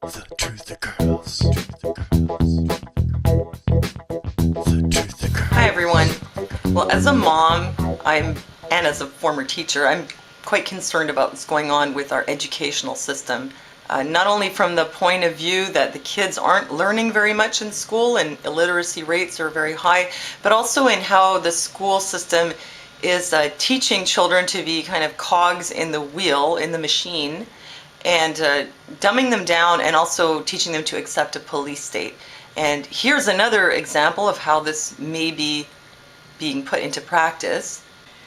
The truth occurs. The truth occurs. Hi everyone. Well, as a mom, and as a former teacher, I'm quite concerned about what's going on with our educational system. Not only from the point of view that the kids aren't learning very much in school and illiteracy rates are very high, but also in how the school system is teaching children to be kind of cogs in the wheel, in the machine, and dumbing them down and also teaching them to accept a police state. And here's another example of how this may be being put into practice.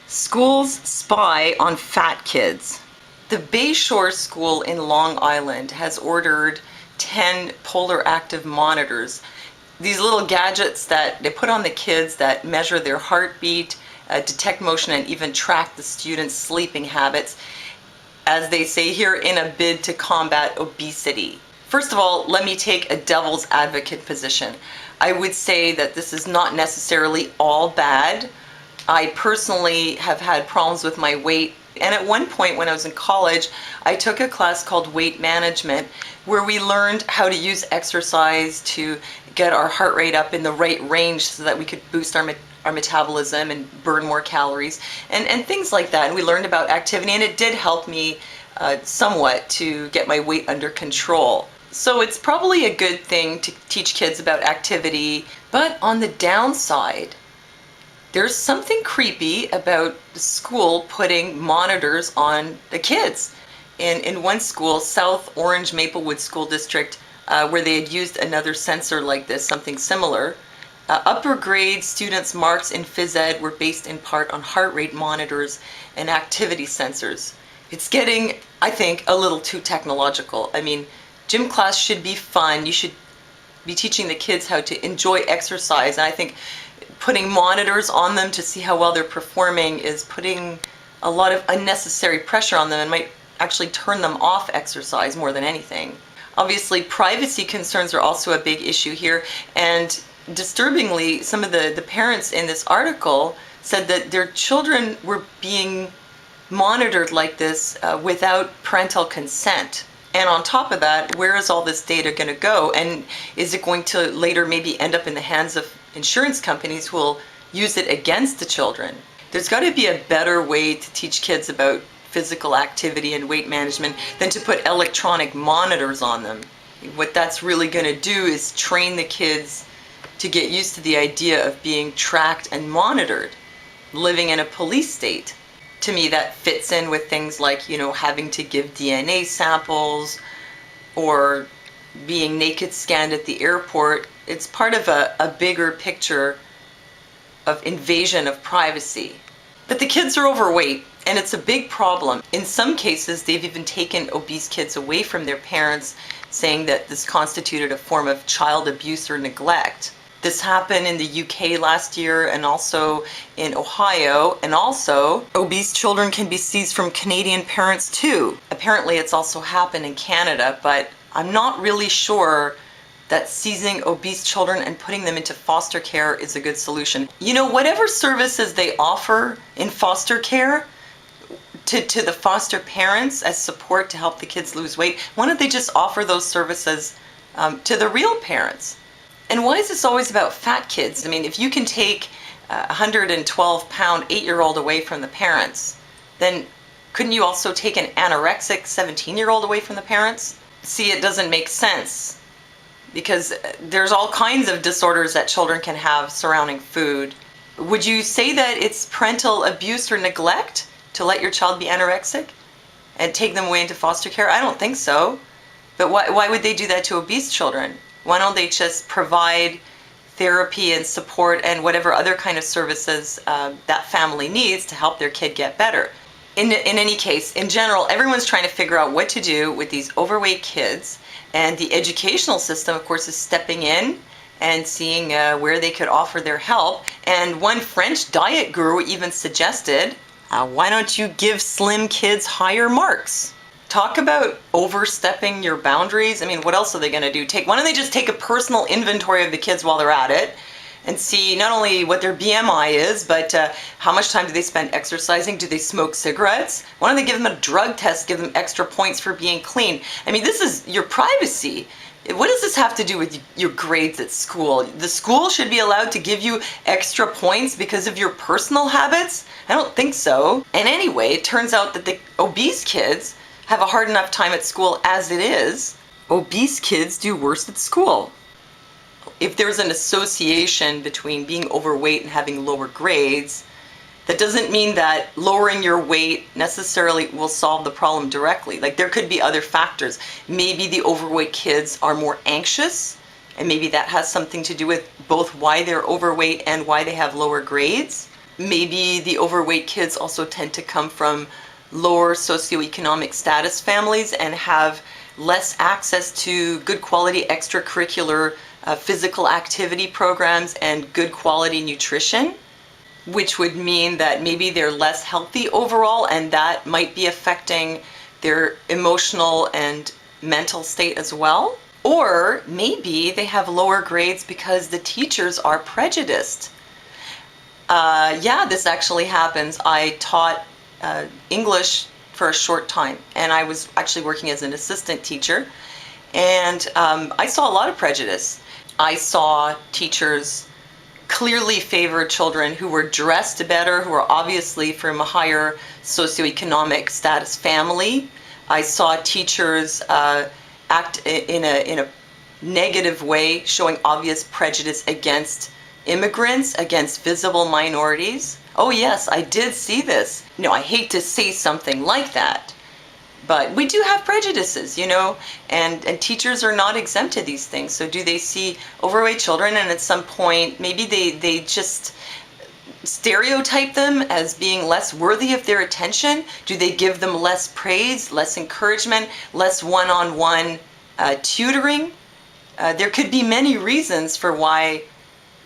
Schools spy on fat kids. The Bayshore School in Long Island has ordered 10 polar active monitors. These little gadgets that they put on the kids that measure their heartbeat, detect motion, and even track the students' sleeping habits, as they say here, in a bid to combat obesity. First of all, let me take a devil's advocate position. I would say that this is not necessarily all bad. I personally have had problems with my weight, and at one point when I was in college, I took a class called weight management, where we learned how to use exercise to get our heart rate up in the right range so that we could boost our metabolism and burn more calories and things like that. And we learned about activity, and it did help me somewhat to get my weight under control. So it's probably a good thing to teach kids about activity, but on the downside, there's something creepy about the school putting monitors on the kids. In one school, South Orange Maplewood School District, where they had used another sensor like this, something similar, upper grade students' marks in phys ed were based in part on heart rate monitors and activity sensors. It's getting, I think, a little too technological. I mean, gym class should be fun. You should be teaching the kids how to enjoy exercise. And I think putting monitors on them to see how well they're performing is putting a lot of unnecessary pressure on them and might actually turn them off exercise more than anything. Obviously, privacy concerns are also a big issue here, and disturbingly, some of the parents in this article said that their children were being monitored like this without parental consent. And on top of that, where is all this data going to go? And is it going to later maybe end up in the hands of insurance companies who will use it against the children? There's got to be a better way to teach kids about physical activity and weight management than to put electronic monitors on them. What that's really going to do is train the kids to get used to the idea of being tracked and monitored, living in a police state. To me, that fits in with things like, having to give DNA samples or being naked scanned at the airport. It's part of a bigger picture of invasion of privacy. But the kids are overweight, and it's a big problem. In some cases, they've even taken obese kids away from their parents, saying that this constituted a form of child abuse or neglect. This happened in the UK last year and also in Ohio, and also obese children can be seized from Canadian parents too. Apparently it's also happened in Canada, but I'm not really sure that seizing obese children and putting them into foster care is a good solution. Whatever services they offer in foster care to the foster parents as support to help the kids lose weight, why don't they just offer those services to the real parents? And why is this always about fat kids? I mean, if you can take a 112-pound 8-year-old away from the parents, then couldn't you also take an anorexic 17-year-old away from the parents? See, it doesn't make sense, because there's all kinds of disorders that children can have surrounding food. Would you say that it's parental abuse or neglect to let your child be anorexic and take them away into foster care? I don't think so. But why would they do that to obese children? Why don't they just provide therapy and support and whatever other kind of services that family needs to help their kid get better? In any case, in general, everyone's trying to figure out what to do with these overweight kids, and the educational system, of course, is stepping in and seeing where they could offer their help. And one French diet guru even suggested, why don't you give slim kids higher marks? Talk about overstepping your boundaries. I mean, what else are they going to do? Why don't they just take a personal inventory of the kids while they're at it and see not only what their BMI is, but how much time do they spend exercising? Do they smoke cigarettes? Why don't they give them a drug test, give them extra points for being clean? I mean, this is your privacy. What does this have to do with your grades at school? The school should be allowed to give you extra points because of your personal habits? I don't think so. And anyway, it turns out that the obese kids have a hard enough time at school as it is. Obese kids do worse at school. If there's an association between being overweight and having lower grades, that doesn't mean that lowering your weight necessarily will solve the problem directly. Like, there could be other factors. Maybe the overweight kids are more anxious, and maybe that has something to do with both why they're overweight and why they have lower grades. Maybe the overweight kids also tend to come from lower socioeconomic status families and have less access to good quality extracurricular physical activity programs and good quality nutrition, which would mean that maybe they're less healthy overall, and that might be affecting their emotional and mental state as well. Or maybe they have lower grades because the teachers are prejudiced. Yeah, this actually happens. I taught English for a short time, and I was actually working as an assistant teacher, and I saw a lot of prejudice. I saw teachers clearly favor children who were dressed better, who were obviously from a higher socioeconomic status family. I saw teachers act in a negative way, showing obvious prejudice against immigrants, against visible minorities. Oh yes, I did see this. I hate to say something like that, but we do have prejudices, and teachers are not exempt to these things. So do they see overweight children and at some point maybe they just stereotype them as being less worthy of their attention? Do they give them less praise, less encouragement, less one-on-one tutoring? There could be many reasons for why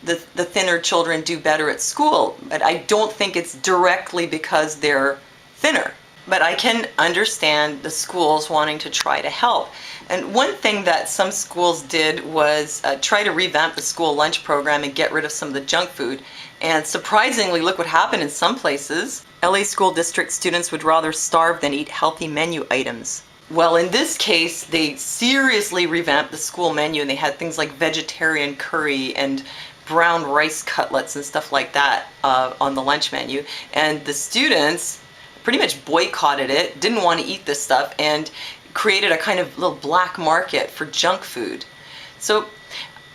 the thinner children do better at school, but I don't think it's directly because they're thinner. But I can understand the schools wanting to try to help. And one thing that some schools did was try to revamp the school lunch program and get rid of some of the junk food. And surprisingly, look what happened in some places. LA school district students would rather starve than eat healthy menu items. Well, in this case, they seriously revamped the school menu, and they had things like vegetarian curry and brown rice cutlets and stuff like that on the lunch menu. And the students pretty much boycotted it, didn't want to eat this stuff, and created a kind of little black market for junk food. So,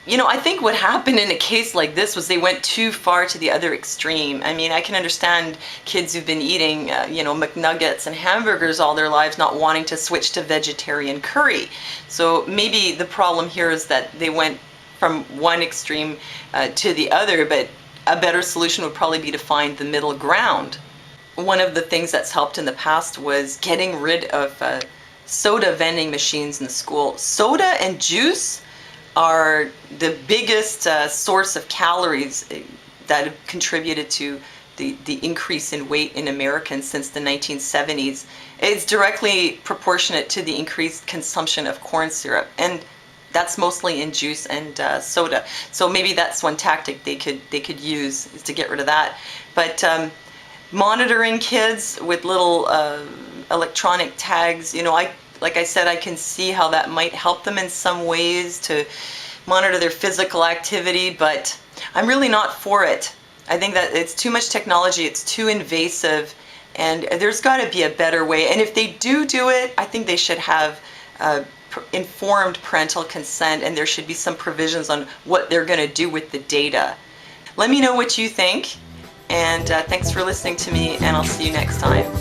I think what happened in a case like this was they went too far to the other extreme. I mean, I can understand kids who've been eating, McNuggets and hamburgers all their lives not wanting to switch to vegetarian curry. So maybe the problem here is that they went from one extreme to the other, but a better solution would probably be to find the middle ground. One of the things that's helped in the past was getting rid of soda vending machines in the school. Soda and juice are the biggest source of calories that have contributed to the increase in weight in Americans since the 1970s. It's directly proportionate to the increased consumption of corn syrup, and that's mostly in juice and soda. So maybe that's one tactic they could use, is to get rid of that. But monitoring kids with little electronic tags, like I said, I can see how that might help them in some ways to monitor their physical activity, but I'm really not for it. I think that it's too much technology, it's too invasive, and there's got to be a better way. And if they do it, I think they should have informed parental consent, and there should be some provisions on what they're going to do with the data. Let me know what you think. And thanks for listening to me, and I'll see you next time.